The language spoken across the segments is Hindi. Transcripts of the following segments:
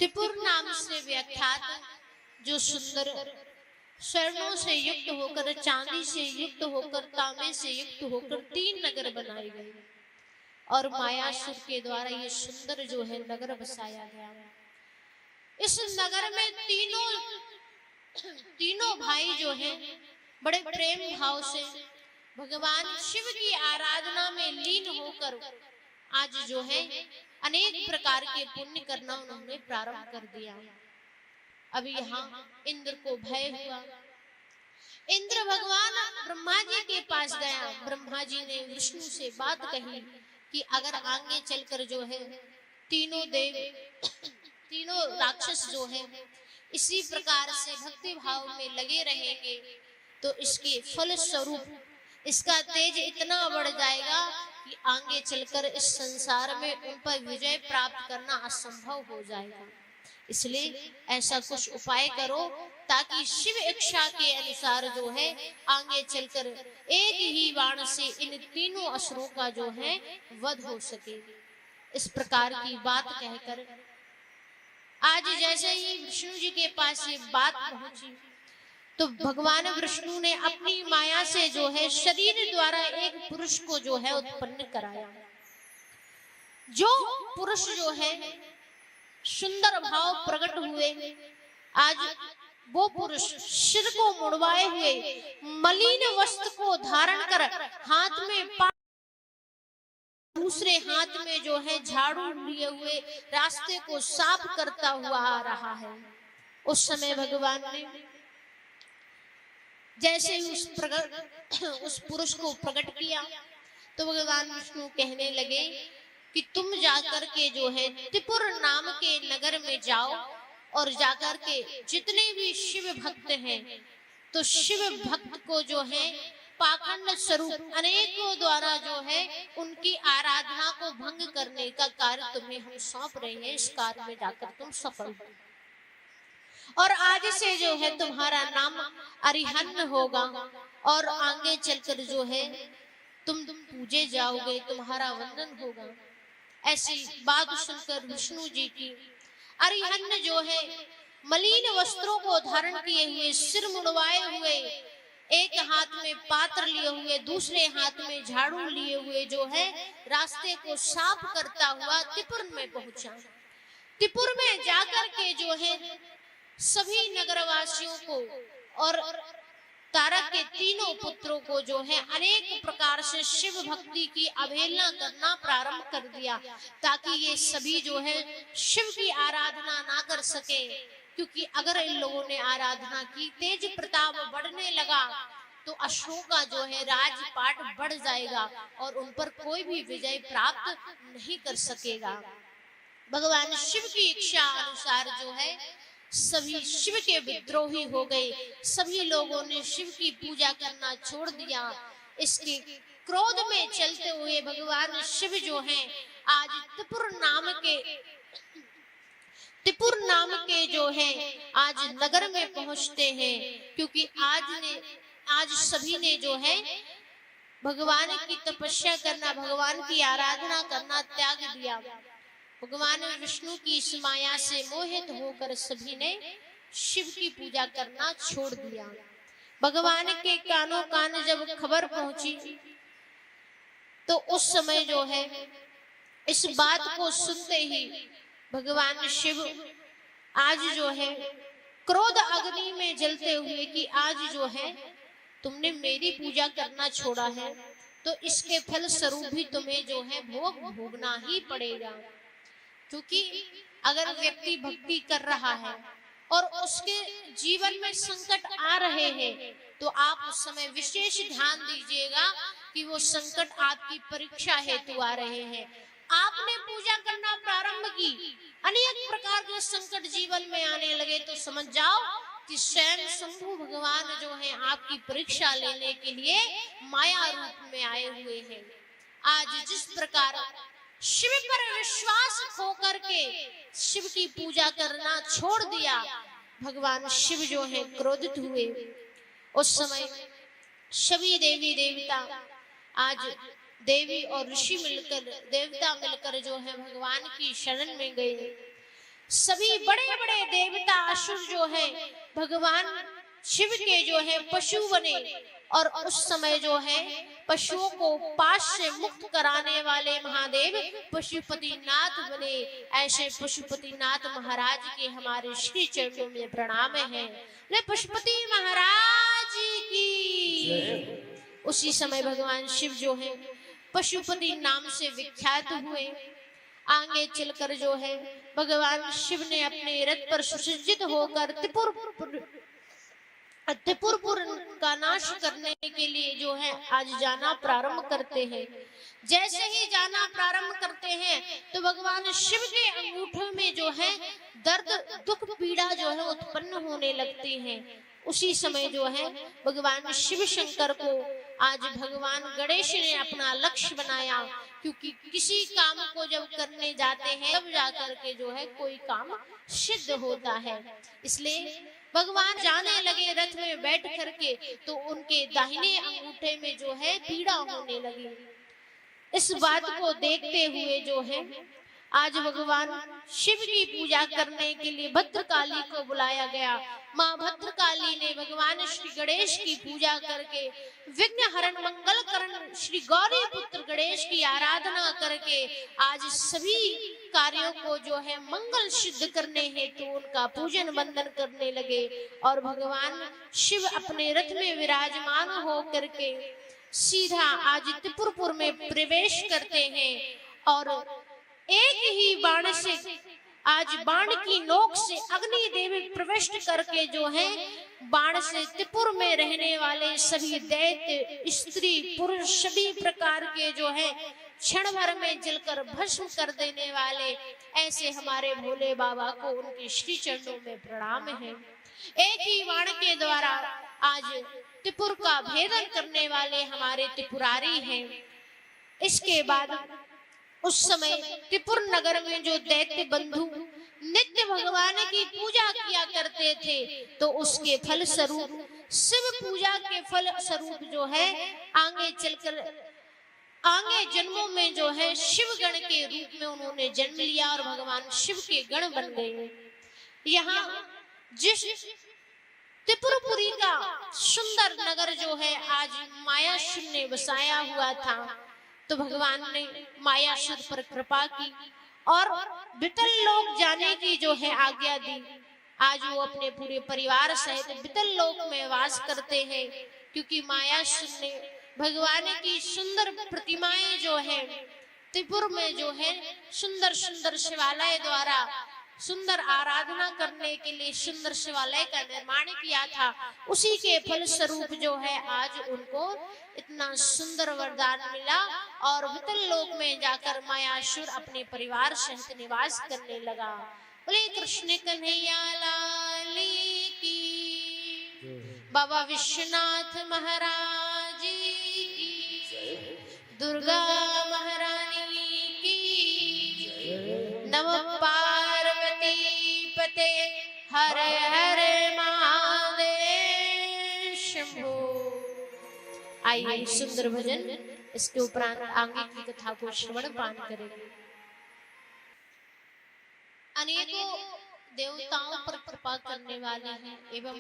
त्रिपुर नाम से व्याख्यात जो सुंदर स्वर्णों से युक्त होकर, चांदी से युक्त होकर, तांबे से युक्त होकर 3 नगर बनाए गए और मायासुर के द्वारा ये सुंदर जो है नगर बसाया गया। इस नगर में तीनों भाई जो हैं बड़े प्रेम भाव से भगवान शिव की आराधना में लीन होकर आज जो है अनेक प्रकार के पुण्य करना उन्होंने प्रारंभ कर दिया। अब यहाँ इंद्र को भय हुआ। इंद्र भगवान ब्रह्मा जी के पास गया। ब्रह्मा जी ने विष्णु से बात कही कि अगर आगे चलकर जो है तीनों राक्षस जो है इसी प्रकार से भक्ति भाव में लगे रहेंगे तो इसके फल स्वरूप इसका तेज इतना बढ़ जाएगा कि आगे चलकर इस संसार में उन पर विजय प्राप्त करना असंभव हो जाएगा। इसलिए ऐसा कुछ उपाय करो ताकि शिव इच्छा के अनुसार जो है आगे चलकर एक ही बाण से इन तीनों असुरों का जो है वध हो सके। इस प्रकार की बात कहकर आज जैसे ही विष्णु जी के पास ये बात पहुंची तो भगवान विष्णु ने अपनी माया से जो है शरीर द्वारा एक पुरुष को जो है उत्पन्न कराया। जो पुरुष जो है सुंदर भाव प्रकट हुए। आज वो पुरुष सिर को मुड़वाए हुए मलिन वस्त्र को धारण कर हाथ में दूसरे हाथ में जो है झाड़ू लिए हुए रास्ते को साफ करता हुआ आ रहा है। उस समय भगवान ने जैसे ही उस पुरुष को प्रकट किया तो भगवान विष्णु कहने लगे कि तुम जाकर के जो है त्रिपुर नाम के नगर में जाओ और जाकर के जितने भी शिव भक्त हैं तो शिव भक्त को जो है पाखंड स्वरूप अनेकों द्वारा जो है उनकी आराधना को भंग करने का कार्य तुम्हें हम सौंप रहे हैं। इस कार्य में जाकर तुम सफल हो और आज से जो है तुम्हारा नाम अरिहंत होगा और आगे चलकर जो है तुम पूजे जाओगे, तुम्हारा वंदन होगा। ऐसी बात सुनकर विष्णु जी की अरिहंत जो है मलिन वस्त्रों को धारण किए हुए, सिर मुड़वाए हुए, एक हाथ में पात्र लिए हुए, दूसरे हाथ में झाड़ू लिए हुए जो है रास्ते को साफ करता हुआ त्रिपुर में पहुंचा। त्रिपुर में जाकर के जो है सभी नगरवासियों को और तारक के तीनों पुत्रों को जो है अनेक प्रकार से शिव भक्ति की अवहेलना करना प्रारंभ कर दिया ताकि ये सभी जो है शिव की आराधना ना कर सके। क्योंकि अगर इन लोगों ने आराधना की, तेज प्रताप बढ़ने लगा तो असुरों का जो है राजपाट बढ़ जाएगा और उन पर कोई भी विजय प्राप्त नहीं कर सकेगा। भगवान शिव की इच्छा अनुसार जो है सभी शिव के विद्रोही हो गए। सभी लोगों ने शिव की पूजा करना छोड़ दिया। इसके क्रोध में चलते हुए भगवान शिव जो हैं आज त्रिपुर नाम के जो है आज नगर में पहुंचते हैं। क्योंकि आज सभी ने जो है भगवान की तपस्या करना, भगवान की आराधना करना त्याग दिया। भगवान विष्णु की इस माया से मोहित होकर सभी ने शिव की पूजा करना छोड़ दिया। भगवान के कानों कान जब खबर पहुंची तो उस समय जो है इस बात को सुनते ही भगवान शिव आज जो है क्रोध अग्नि में जलते हुए कि आज जो है तुमने मेरी पूजा करना छोड़ा है तो इसके फल स्वरूप भी तुम्हें जो है भोग भोगना ही पड़ेगा। क्योंकि अगर व्यक्ति भक्ति कर रहा है और उसके जीवन में संकट आ रहे हैं तो आप उस समय विशेष ध्यान दीजिएगा कि वो संकट आपकी परीक्षा हेतु आ रहे हैं। आपने पूजा करना प्रारंभ की, अनेक प्रकार के संकट जीवन में आने लगे तो समझ जाओ कि स्वयं शंभु भगवान जो है आपकी परीक्षा लेने के लिए माया रूप में आए हुए हैं। आज जिस प्रकार शिव पर विश्वास खो करके शिव की पूजा करना छोड़ दिया, भगवान शिव जो है क्रोधित हुए। उस समय सभी देवी देवता आज देवी और ऋषि मिलकर, देवता मिलकर जो है भगवान की शरण में गए। सभी बड़े बड़े देवता असुर जो है भगवान शिव के जो है पशु बने, और उस समय जो है पशुओं को पाश से मुक्त कराने वाले महादेव पशुपतिनाथ बने। ऐसे पशुपतिनाथ महाराज के हमारे श्री चरणों में प्रणाम है। ले पशुपति महाराज की। उसी समय भगवान शिव जो है पशुपति नाम से विख्यात हुए। आगे चलकर जो है भगवान शिव ने अपने रथ पर सुसज्जित होकर त्रिपुर का नाश करने के लिए जो है आज जाना प्रारंभ करते हैं। जैसे ही जाना प्रारंभ करते हैं तो भगवान शिव के अंगूठों में जो है दर्द दुख पीड़ा जो है उत्पन्न होने लगती है। उसी समय जो है भगवान शिव शंकर को आज भगवान गणेश ने अपना लक्ष्य बनाया, क्योंकि किसी काम को जब करने जाते हैं तब जाकर के जो है कोई काम सिद्ध होता है। इसलिए भगवान जाने लगे रथ में बैठ करके, तो उनके दाहिने अंगूठे में जो है पीड़ा होने लगी। इस बात को देखते हुए जो है आज भगवान शिव की पूजा करने के लिए भद्रकाली को बुलाया गया। माँ भद्रकाली ने भगवान श्री गणेश की पूजा करके विघ्न हरण मंगल करण श्री गौरी पुत्र गणेश की आराधना करके आज सभी कार्यों को जो है मंगल सिद्ध करने हेतु उनका पूजन वंदन करने लगे। और भगवान शिव अपने रथ में विराजमान हो करके सीधा आज त्रिपुर में प्रवेश करते हैं, और एक ही बाण से आज बाण की नोक से अग्नि देवी प्रविष्ट करके जो है बाण से त्रिपुर में रहने वाले सभी दैत्य स्त्री पुरुष सभी प्रकार के जो है क्षण भर में जलकर भस्म कर देने वाले ऐसे हमारे भोले बाबा को उनके श्री चरणों में प्रणाम है। एक ही बाण के द्वारा आज त्रिपुर का भेदन करने वाले हमारे त्रिपुरारी हैं। इसके बाद उस समय त्रिपुर नगर में जो दैत्य बंधु नित्य भगवान की पूजा किया करते थे, तो उसके फल स्वरूप शिव पूजा के फल स्वरूप जो है आगे चलकर आगे जन्मों में जो है शिव गण के रूप में उन्होंने जन्म लिया और भगवान शिव के गण बन गए। यहाँ जिस त्रिपुरपुरी का सुंदर नगर जो है आज मायासुर ने बसाया हुआ था, तो भगवान ने मायासुर पर कृपा की और बितल लोक जाने की जो है आज्ञा दी। आज वो अपने पूरे परिवार सहित बितल लोक में वास करते हैं, क्योंकि मायासुर ने भगवान की सुंदर प्रतिमाएं जो है त्रिपुर में जो है सुंदर सुंदर शिवालय द्वारा सुंदर आराधना करने के लिए सुंदर शिवालय का निर्माण किया था। उसी के फल स्वरूप जो है आज उनको इतना सुंदर वरदान मिला और वितल लोक में जाकर मायासुर अपने परिवार सहित निवास करने लगा। बोले कृष्ण कन्हैया लाल की, बाबा विश्वनाथ महाराज की, दुर्गा महारानी की, नमः पार्वती पते हर हर महादेव शंभो। आइए सुंदर भजन इसके उपरांत आगे की कथा को श्रवण पान करेंगे। अनेकों देवताओं पर कृपा करने वाले हैं एवं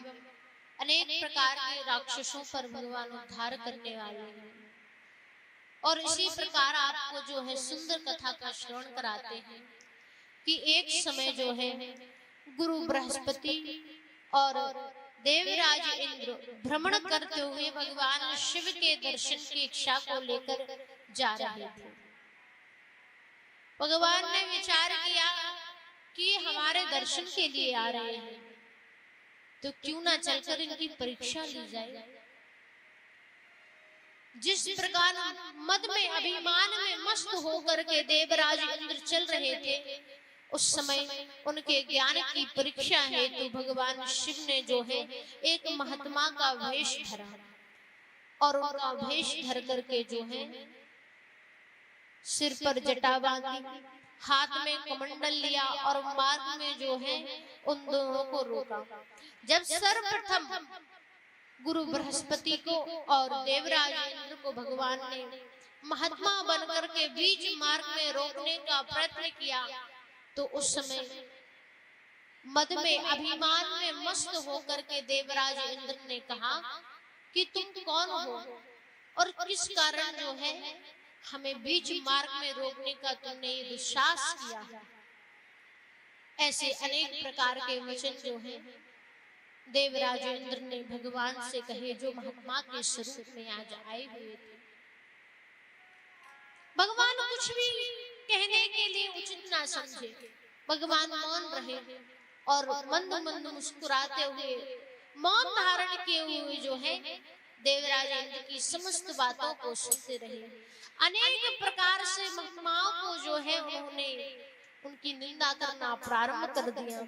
अनेक प्रकार के राक्षसों पर भगवान उद्धार करने वाले हैं। और इसी प्रकार आपको जो है सुंदर कथा का श्रवण कराते हैं कि एक समय जो है गुरु बृहस्पति और देवराज इंद्र भ्रमण करते हुए भगवान शिव के दर्शन की इच्छा को लेकर जा रहे थे। भगवान ने विचार किया कि हमारे दर्शन के लिए आ रहे हैं, तो क्यों ना चलकर इनकी परीक्षा ली जाए। जिस प्रकार मद में अभिमान में मस्त होकर के देवराज इंद्र चल रहे थे, उस समय उनके ज्ञान की परीक्षा है तो भगवान शिव ने जो है एक महात्मा का वेश धरा और उनका वेश धर करके जो है सिर पर जटा बांधी, हाथ में कमंडल लिया और मार्ग में जो है उन दोनों को रोका। जब सर्वप्रथम गुरु बृहस्पति को और देवराज इंद्र को भगवान ने महात्मा बनकर के बीच मार्ग में रोकने का प्रयत्न किया, तो उस समय मद में अभिमान में मस्त होकर के देवराज इंद्र ने कहा कि तुम कौन हो और किस कारण जो है हमें बीच मार्ग में रोकने का तुमने ये दुस्साहस किया है। ऐसे अनेक प्रकार के वचन जो है देवराज इंद्र ने भगवान से कहे, जो महात्मा के स्वरूप में आज आए हुए थे। भगवान कुछ भी कहने के लिए उचित ना समझे, भगवान मौन रहे और मंद मंद मुस्कुराते हुए मौन धारण किए हुए जो है देवराज इंद्र की समस्त बातों को सुनते रहे। अनेक प्रकार से महात्माओं को जो है उन्होंने उनकी निंदा करना प्रारंभ कर दिया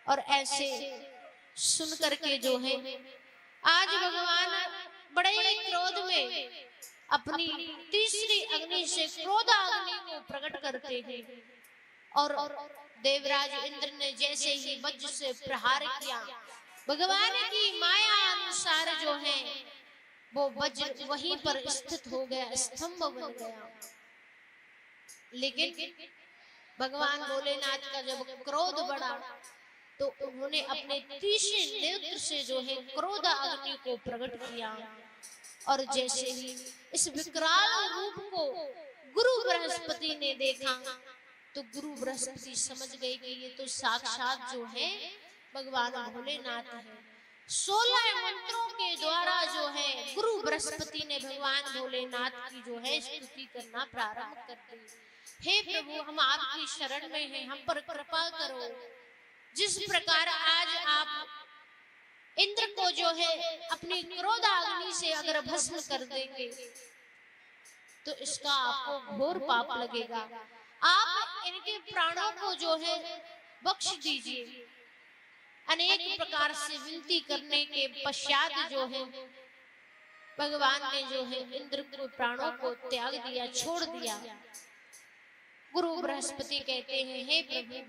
और ऐसे सुन करके जो है आज भगवान बड़े ही क्रोध में अपनी तीसरी अग्नि से क्रोध अग्नि को प्रकट करते हैं और देवराज इंद्र ने जैसे ही वज्र से प्रहार किया, भगवान की माया अनुसार जो है वो वज्र वहीं पर स्थित हो गया, स्तंभ बन गया। लेकिन भगवान भोलेनाथ का जब क्रोध बढ़ा तो उन्होंने अपने तीसरे नेत्र से जो है क्रोध अग्नि को प्रकट किया और जैसे ही इस विकराल रूप को गुरु बृहस्पति ने देखा तो गुरु बृहस्पति समझ गए कि ये तो साक्षात जो है भगवान भोलेनाथ है। 16 मंत्रों के द्वारा जो है गुरु बृहस्पति ने भगवान भोलेनाथ की जो है स्तुति करना प्रारंभ कर दी। हे प्रभु, हम आपकी शरण में हैं, हम पर कृपा करो। जिस प्रकार आज आप इंद्र को जो है अपनी क्रोध अग्नि से अगर भस्म कर देंगे तो इसका आपको घोर पाप लगेगा। आप इनके प्राणों को जो है बख्श दीजिए। अनेक प्रकार से विनती करने के पश्चात जो है भगवान ने जो है इंद्र को प्राणों को त्याग दिया, छोड़ दिया। गुरु बृहस्पति कहते हैं, हे प्रभु,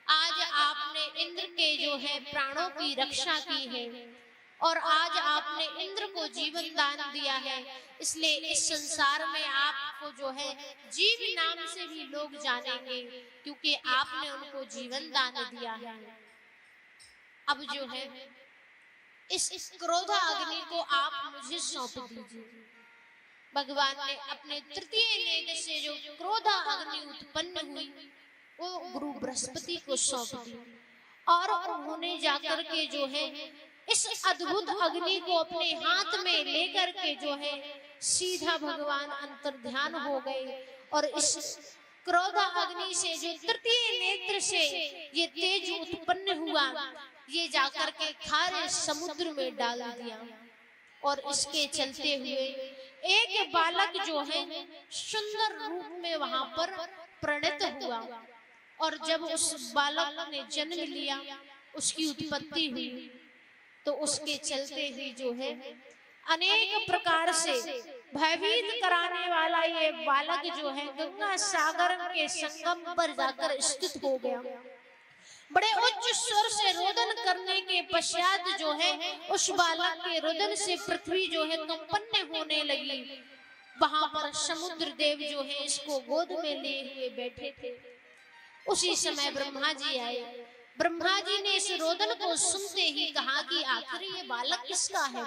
आज आपने इंद्र के जो है प्राणों की रक्षा की है और आज आपने इंद्र को जीवन दान दिया है, इसलिए इस संसार में आपको जो है जीव नाम से भी लोग जानेंगे क्योंकि आपने उनको जीवन दान दिया है। अब जो है इस क्रोध अग्नि को आप मुझे सौंप दीजिए। भगवान ने अपने तृतीय नेत्र से जो क्रोध अग्नि उत्पन्न हुई वो गुरु बृहस्पति को सौंप दी और उन्होंने जाकर के जो है इस अद्भुत अग्नि को अपने हाथ में लेकर के जो है सीधा भगवान अंतर्ध्यान हो गए और इस क्रोध अग्नि से जो तृतीय नेत्र से ये तेज उत्पन्न हुआ ये जाकर के खारे समुद्र में डाल दिया और इसके चलते हुए एक बालक जो है सुंदर रूप में वहां पर प्रणत हुआ और जब उस बालक ने जन्म लिया, उसकी उत्पत्ति हुई तो उसके चलते ही जो है अनेक प्रकार से भयभीत कराने वाला ये बालक जो है गंगा सागर के संगम पर जाकर स्थित हो गया। बड़े उच्च स्वर से रोदन करने के पश्चात जो है उस बालक के रोदन से पृथ्वी जो है कंपन होने लगी। वहां पर समुद्र देव जो है इसको गोद में लिए हुए बैठे थे। उसी समय ब्रह्मा जी आए। ब्रह्मा जी ने इस रोदन को सुनते ही कहा कि आखिर ये बालक किसका है।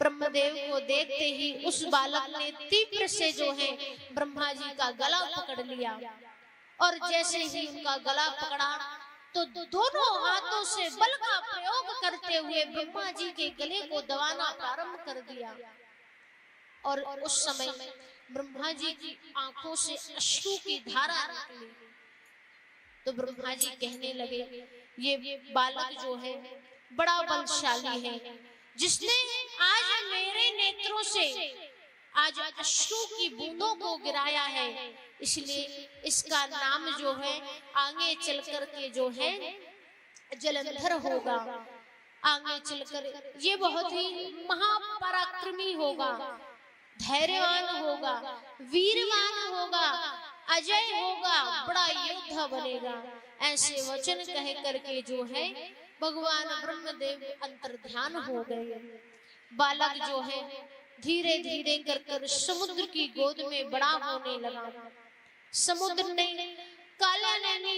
ब्रह्मदेव को देखते ही उस बालक ने तीव्र से जो है ब्रह्मा जी का गला पकड़ लिया और जैसे ही उनका गला पकड़ा तो दोनों हाथों से बल का प्रयोग करते हुए ब्रह्मा जी के गले को दबाना प्रारंभ कर दिया और उस समय ब्रह्मा जी की आंखों से अश्रु की धारा निकली। तो ब्रह्मा जी कहने लगे, ये बालक जो है बड़ा बलशाली है, जिसने आज मेरे नेत्रों से आज अश्रु की बूंदों को गिराया है, इसलिए इसका नाम जो है आगे चलकर के जो है जलंधर होगा। आगे चलकर ये बहुत ही महापराक्रमी होगा, धैर्यवान होगा, वीरवान होगा, अजय होगा, बड़ा योद्धा बनेगा। ऐसे वचन कह करके जो है भगवान ब्रह्मदेव अंतर्ध्यान हो गए। बालक जो है धीरे धीरे कर कर समुद्र की गोद में बड़ा होने लगा। समुद्र ने काला नैनी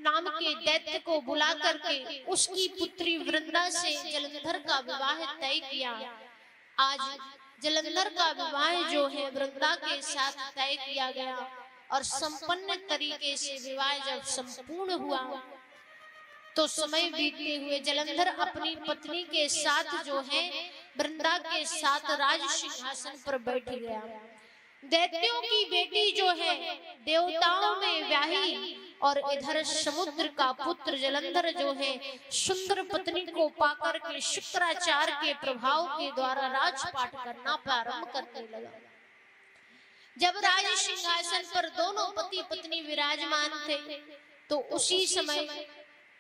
नाम के दैत्य को बुला करके उसकी पुत्री वृंदा से जलंधर का विवाह तय किया। आज जलंधर का विवाह जो है वृंदा के साथ तय किया गया और संपन्न तरीके से विवाह जब संपूर्ण हुआ तो समय बीतते हुए जलंधर अपनी पत्नी के साथ जो है वृंदा के साथ राज सिंहासन पर बैठ गया। दैत्यों की बेटी जो है देवताओं में व्याही और इधर समुद्र का पुत्र जलंधर जो है सुंदर पत्नी को पाकर के शुक्राचार्य के प्रभाव के द्वारा राजपाट करना प्रारंभ करने लगा। जब राज सिंहासन पर दोनों पति पत्नी विराजमान थे तो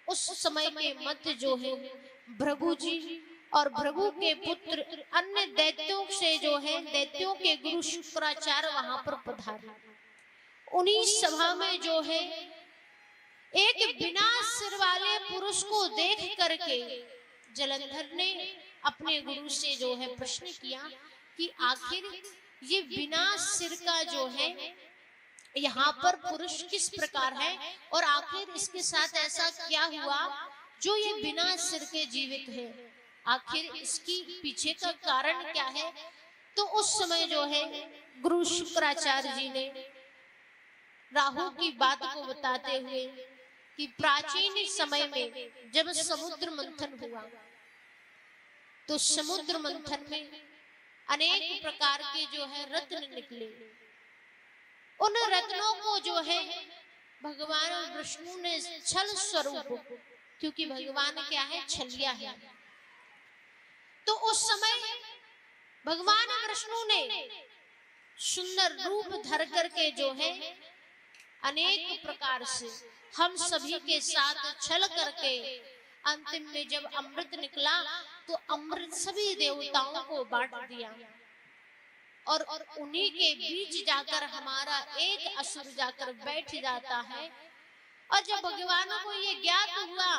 उस समय के मध्य जो है भृगु जी और भृगु के पुत्र अन्य दैत्यों से जो है दैत्यों के गुरु शुक्राचार्य वहां पर पधारे। उन्हीं सभा में जो है एक बिना सिर वाले पुरुष को देख करके जलंधर ने अपने गुरु से जो है प्रश्न किया कि आखिर ये बिना सिर का जो है यहाँ पर पुरुष किस प्रकार है और आखिर इसके साथ ऐसा क्या हुआ जो ये बिना सिर के जीवित है, आखिर इसकी पीछे का कारण क्या है। तो उस समय जो है गुरु शुक्राचार्य जी ने राहु की बात को बताते हुए कि प्राचीन समय में जब समुद्र मंथन हुआ तो समुद्र मंथन में अनेक प्रकार के जो है रत्न निकले। उन रत्नों को जो है भगवान विष्णु ने छल स्वरूप, क्योंकि भगवान क्या है छलिया है, तो उस समय भगवान विष्णु ने सुंदर रूप धर करके जो है अनेक प्रकार से हम सभी के साथ छल करके अंतिम में जब अमृत निकला तो अमृत सभी देवताओं को बांट दिया और उन्हीं के बीच जाकर हमारा एक असुर जाकर बैठ जाता है। और जब भगवान को ये ज्ञात हुआ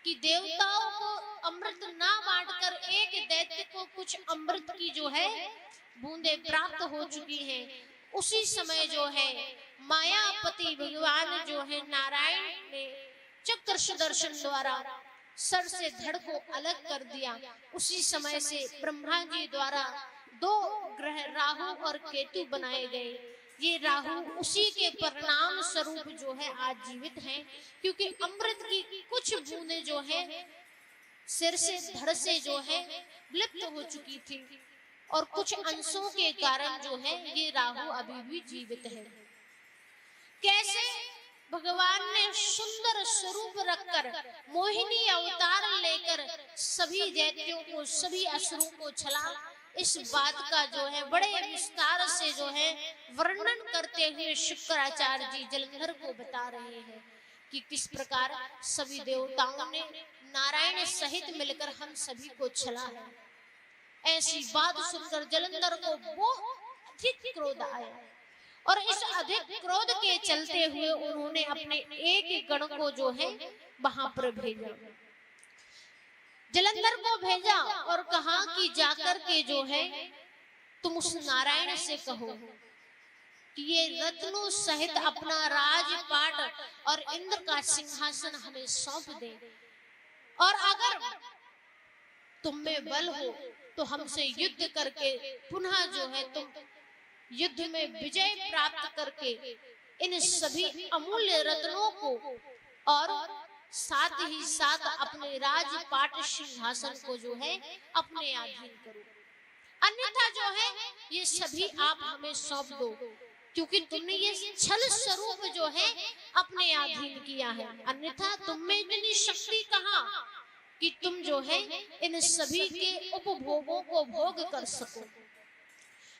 कि देवताओं को अमृत ना बांटकर एक दैत्य को कुछ अमृत की जो है बूंदे प्राप्त हो चुकी हैं, उसी समय जो है मायापति भगवान जो है नारायण ने चक्र सुदर्शन द्वारा सर से धड़ को अलग कर दिया। उसी समय से ब्रह्मा जी द्वारा दो ग्रह राहु और केतु बनाए गए। ये राहु उसी के परिणाम स्वरूप जो है आज जीवित हैं, क्योंकि अमृत की कुछ बूंदें जो है सिर से धड़ से जो है विलुप्त हो चुकी थी और कुछ अंशों के कारण जो है ये राहु अभी भी जीवित है। कैसे भगवान ने सुंदर स्वरूप रखकर मोहिनी अवतार लेकर सभी दैत्यों को सभी असुरों को छला, इस बात का जो है बड़े विस्तार से जो है वर्णन करते हुए शुक्राचार्य जी जलंधर को बता रहे हैं कि किस प्रकार सभी देवताओं ने नारायण सहित मिलकर हम सभी को छला है। ऐसी बात सुनकर जलंधर को बहुत अधिक क्रोध आया और इस अधिक क्रोध के चलते हुए उन्होंने अपने एक गण को जो है वहां पर भेजा, जलंधर को भेजा और कहा कि जाकर के जो है तुम उस नारायण से कहो कि ये रत्नों सहित अपना राजपाट और इंद्र का सिंहासन हमें सौंप दे, और अगर तुम में बल हो तो हमसे युद्ध करके पुनः जो है तुम युद्ध में विजय प्राप्त करके इन सभी अमूल्य रत्नों को और साथ ही साथ अपने राजपाट सिंहासन को जो है अपने अधीन करो, अन्यथा जो है ये सभी आप हमें सौंप दो, क्योंकि तुमने ये छल स्वरूप जो है अपने अधीन किया है, अन्यथा तुम में इतनी शक्ति कहाँ कि तुम जो है इन सभी के उपभोगों को भोग कर सको।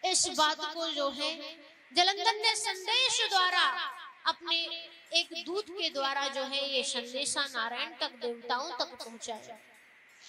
इस बात को जो है जलंधर ने संदेश द्वारा अपने एक दूत के द्वारा जो है ये संदेशा नारायण तक देवताओं तक पहुंचाया।